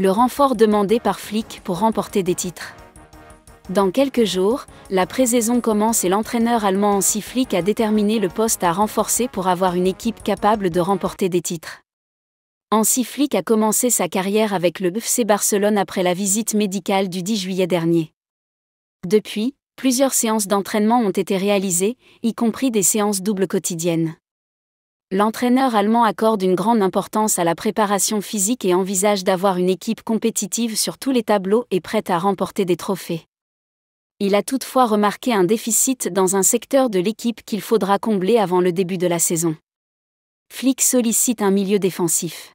le renfort demandé par Flick pour remporter des titres. Dans quelques jours, la pré-saison commence et l'entraîneur allemand Hansi Flick a déterminé le poste à renforcer pour avoir une équipe capable de remporter des titres. Hansi Flick a commencé sa carrière avec le FC Barcelone après la visite médicale du 10 juillet dernier. Depuis, plusieurs séances d'entraînement ont été réalisées, y compris des séances doubles quotidiennes. L'entraîneur allemand accorde une grande importance à la préparation physique et envisage d'avoir une équipe compétitive sur tous les tableaux et prête à remporter des trophées. Il a toutefois remarqué un déficit dans un secteur de l'équipe qu'il faudra combler avant le début de la saison. Flick sollicite un milieu défensif.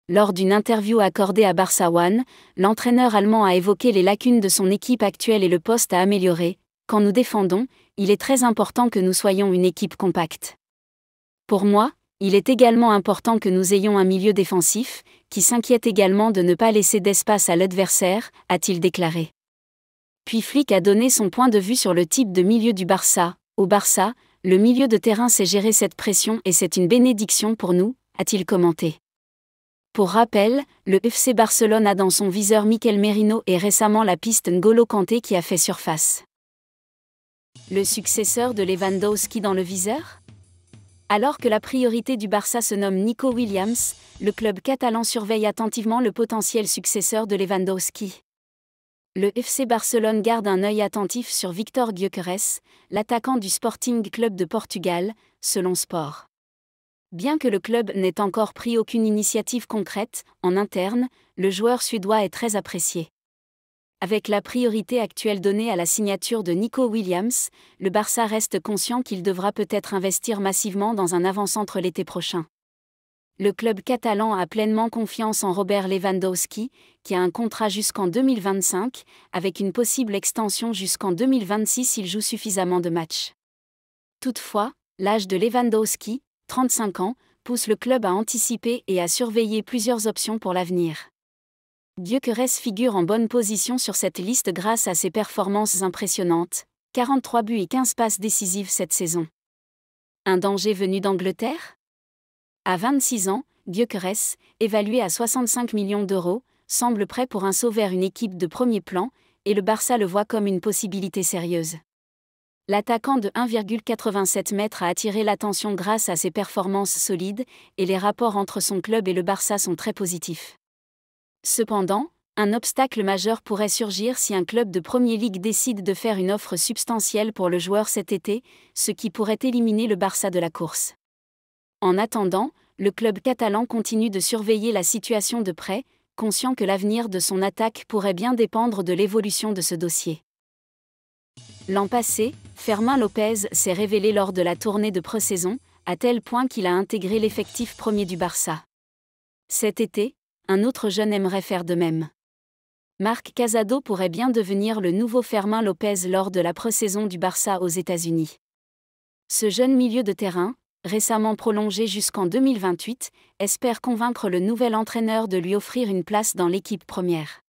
Lors d'une interview accordée à Barça One, l'entraîneur allemand a évoqué les lacunes de son équipe actuelle et le poste à améliorer. Quand nous défendons, il est très important que nous soyons une équipe compacte. Pour moi, il est également important que nous ayons un milieu défensif, qui s'inquiète également de ne pas laisser d'espace à l'adversaire, a-t-il déclaré. Puis Flick a donné son point de vue sur le type de milieu du Barça. Au Barça, le milieu de terrain sait gérer cette pression et c'est une bénédiction pour nous, a-t-il commenté. Pour rappel, le FC Barcelone a dans son viseur Mikel Merino et récemment la piste N'Golo Kanté qui a fait surface. Le successeur de Lewandowski dans le viseur ? Alors que la priorité du Barça se nomme Nico Williams, le club catalan surveille attentivement le potentiel successeur de Lewandowski. Le FC Barcelone garde un œil attentif sur Victor Gyökeres, l'attaquant du Sporting Club de Portugal, selon Sport. Bien que le club n'ait encore pris aucune initiative concrète, en interne, le joueur suédois est très apprécié. Avec la priorité actuelle donnée à la signature de Nico Williams, le Barça reste conscient qu'il devra peut-être investir massivement dans un avant-centre l'été prochain. Le club catalan a pleinement confiance en Robert Lewandowski, qui a un contrat jusqu'en 2025, avec une possible extension jusqu'en 2026 s'il joue suffisamment de matchs. Toutefois, l'âge de Lewandowski, 35 ans, pousse le club à anticiper et à surveiller plusieurs options pour l'avenir. Gyökeres figure en bonne position sur cette liste grâce à ses performances impressionnantes, 43 buts et 15 passes décisives cette saison. Un danger venu d'Angleterre ? À 26 ans, Gyökeres, évalué à 65 millions d'euros, semble prêt pour un saut vers une équipe de premier plan, et le Barça le voit comme une possibilité sérieuse. L'attaquant de 1,87 m a attiré l'attention grâce à ses performances solides, et les rapports entre son club et le Barça sont très positifs. Cependant, un obstacle majeur pourrait surgir si un club de Premier League décide de faire une offre substantielle pour le joueur cet été, ce qui pourrait éliminer le Barça de la course. En attendant, le club catalan continue de surveiller la situation de près, conscient que l'avenir de son attaque pourrait bien dépendre de l'évolution de ce dossier. L'an passé, Fermín López s'est révélé lors de la tournée de pré-saison, à tel point qu'il a intégré l'effectif premier du Barça. Cet été, un autre jeune aimerait faire de même. Marc Casado pourrait bien devenir le nouveau Fermín López lors de la pré-saison du Barça aux États-Unis. Ce jeune milieu de terrain, récemment prolongé jusqu'en 2028, espère convaincre le nouvel entraîneur de lui offrir une place dans l'équipe première.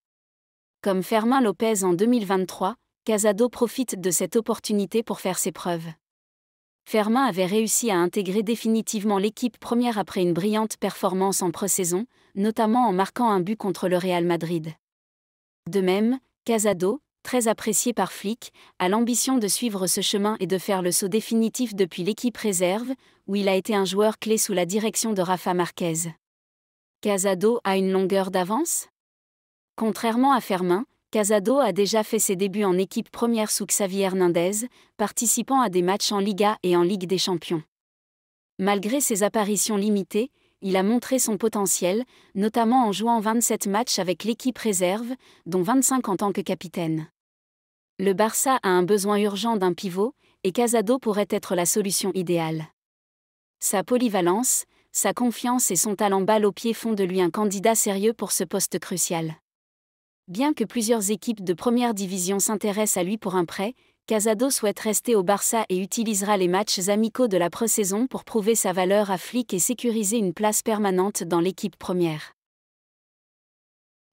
Comme Fermín López en 2023, Casado profite de cette opportunité pour faire ses preuves. Fermín avait réussi à intégrer définitivement l'équipe première après une brillante performance en pré-saison, notamment en marquant un but contre le Real Madrid. De même, Casado, très apprécié par Flick, a l'ambition de suivre ce chemin et de faire le saut définitif depuis l'équipe réserve, où il a été un joueur clé sous la direction de Rafa Márquez. Casado a une longueur d'avance ? Contrairement à Fermín, Casado a déjà fait ses débuts en équipe première sous Xavi Hernández, participant à des matchs en Liga et en Ligue des Champions. Malgré ses apparitions limitées, il a montré son potentiel, notamment en jouant 27 matchs avec l'équipe réserve, dont 25 en tant que capitaine. Le Barça a un besoin urgent d'un pivot, et Casado pourrait être la solution idéale. Sa polyvalence, sa confiance et son talent balle au pied font de lui un candidat sérieux pour ce poste crucial. Bien que plusieurs équipes de première division s'intéressent à lui pour un prêt, Casado souhaite rester au Barça et utilisera les matchs amicaux de la pré-saison pour prouver sa valeur à Flick et sécuriser une place permanente dans l'équipe première.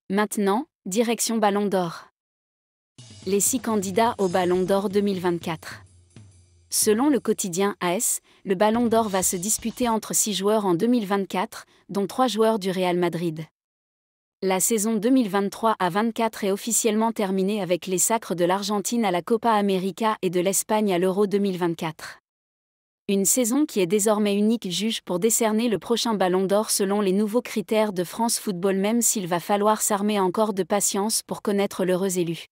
Maintenant, direction Ballon d'Or. Les 6 candidats au Ballon d'Or 2024. Selon le quotidien AS, le Ballon d'Or va se disputer entre 6 joueurs en 2024, dont 3 joueurs du Real Madrid. La saison 2023-24 est officiellement terminée avec les sacres de l'Argentine à la Copa América et de l'Espagne à l'Euro 2024. Une saison qui est désormais unique juge pour décerner le prochain Ballon d'Or selon les nouveaux critères de France Football, même s'il va falloir s'armer encore de patience pour connaître l'heureux élu.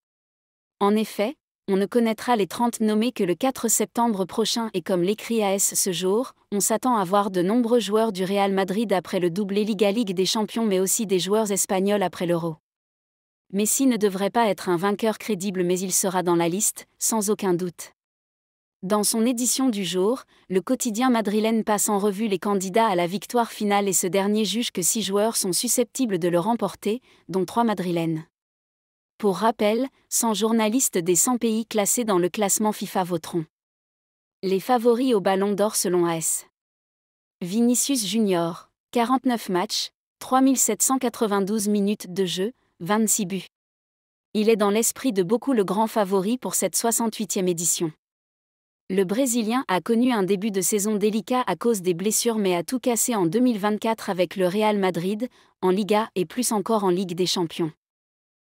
En effet, on ne connaîtra les 30 nommés que le 4 septembre prochain et comme l'écrit AS ce jour, on s'attend à voir de nombreux joueurs du Real Madrid après le doublé Ligue des Champions mais aussi des joueurs espagnols après l'Euro. Messi ne devrait pas être un vainqueur crédible mais il sera dans la liste, sans aucun doute. Dans son édition du jour, le quotidien madrilène passe en revue les candidats à la victoire finale et ce dernier juge que 6 joueurs sont susceptibles de le remporter, dont 3 madrilènes. Pour rappel, 100 journalistes des 100 pays classés dans le classement FIFA voteront. Les favoris au Ballon d'Or selon AS. Vinicius Junior, 49 matchs, 3792 minutes de jeu, 26 buts. Il est dans l'esprit de beaucoup le grand favori pour cette 68e édition. Le Brésilien a connu un début de saison délicat à cause des blessures mais a tout cassé en 2024 avec le Real Madrid, en Liga et plus encore en Ligue des Champions.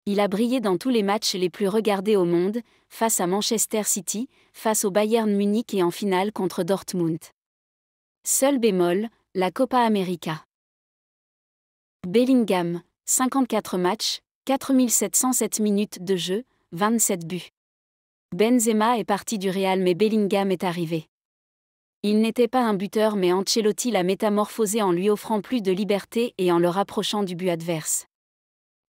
Il a brillé dans tous les matchs les plus regardés au monde, face à Manchester City, face au Bayern Munich et en finale contre Dortmund. Seul bémol, la Copa América. Bellingham, 54 matchs, 4707 minutes de jeu, 27 buts. Benzema est parti du Real mais Bellingham est arrivé. Il n'était pas un buteur mais Ancelotti l'a métamorphosé en lui offrant plus de liberté et en le rapprochant du but adverse.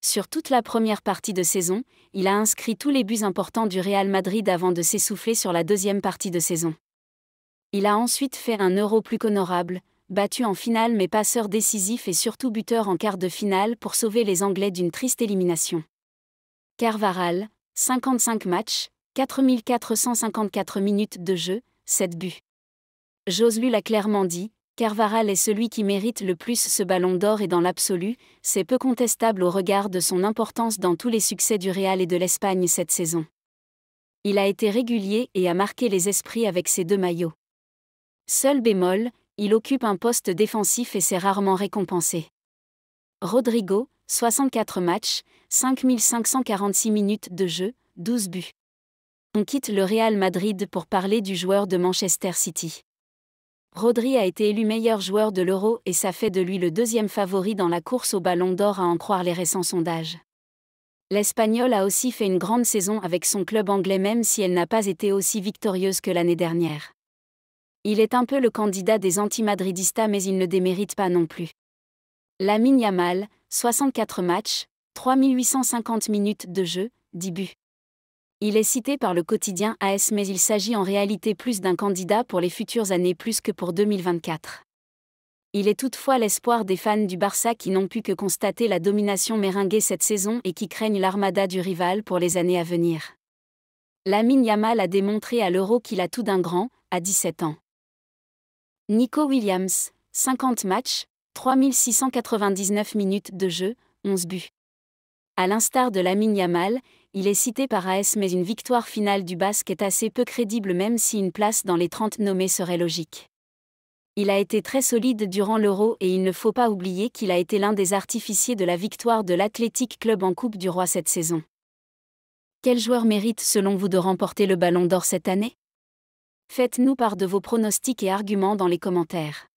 Sur toute la première partie de saison, il a inscrit tous les buts importants du Real Madrid avant de s'essouffler sur la deuxième partie de saison. Il a ensuite fait un Euro plus qu'honorable, battu en finale mais passeur décisif et surtout buteur en quart de finale pour sauver les Anglais d'une triste élimination. Carvajal, 55 matchs, 4454 minutes de jeu, 7 buts. Joselu l'a clairement dit, Carvajal est celui qui mérite le plus ce Ballon d'Or et dans l'absolu, c'est peu contestable au regard de son importance dans tous les succès du Real et de l'Espagne cette saison. Il a été régulier et a marqué les esprits avec ses 2 maillots. Seul bémol, il occupe un poste défensif et s'est rarement récompensé. Rodrigo, 64 matchs, 5546 minutes de jeu, 12 buts. On quitte le Real Madrid pour parler du joueur de Manchester City. Rodri a été élu meilleur joueur de l'Euro et ça fait de lui le 2e favori dans la course au Ballon d'Or à en croire les récents sondages. L'Espagnol a aussi fait une grande saison avec son club anglais même si elle n'a pas été aussi victorieuse que l'année dernière. Il est un peu le candidat des anti-madridistas mais il ne démérite pas non plus. Lamine Yamal, 64 matchs, 3850 minutes de jeu, 10 buts. Il est cité par le quotidien AS mais il s'agit en réalité plus d'un candidat pour les futures années plus que pour 2024. Il est toutefois l'espoir des fans du Barça qui n'ont pu que constater la domination merengue cette saison et qui craignent l'armada du rival pour les années à venir. Lamine Yamal a démontré à l'Euro qu'il a tout d'un grand, à 17 ans. Nico Williams, 50 matchs, 3699 minutes de jeu, 11 buts. À l'instar de Lamine Yamal, il est cité par AS mais une victoire finale du Basque est assez peu crédible même si une place dans les 30 nommés serait logique. Il a été très solide durant l'Euro et il ne faut pas oublier qu'il a été l'un des artificiers de la victoire de l'Athletic Club en Coupe du Roi cette saison. Quel joueur mérite selon vous de remporter le Ballon d'Or cette année ? Faites-nous part de vos pronostics et arguments dans les commentaires.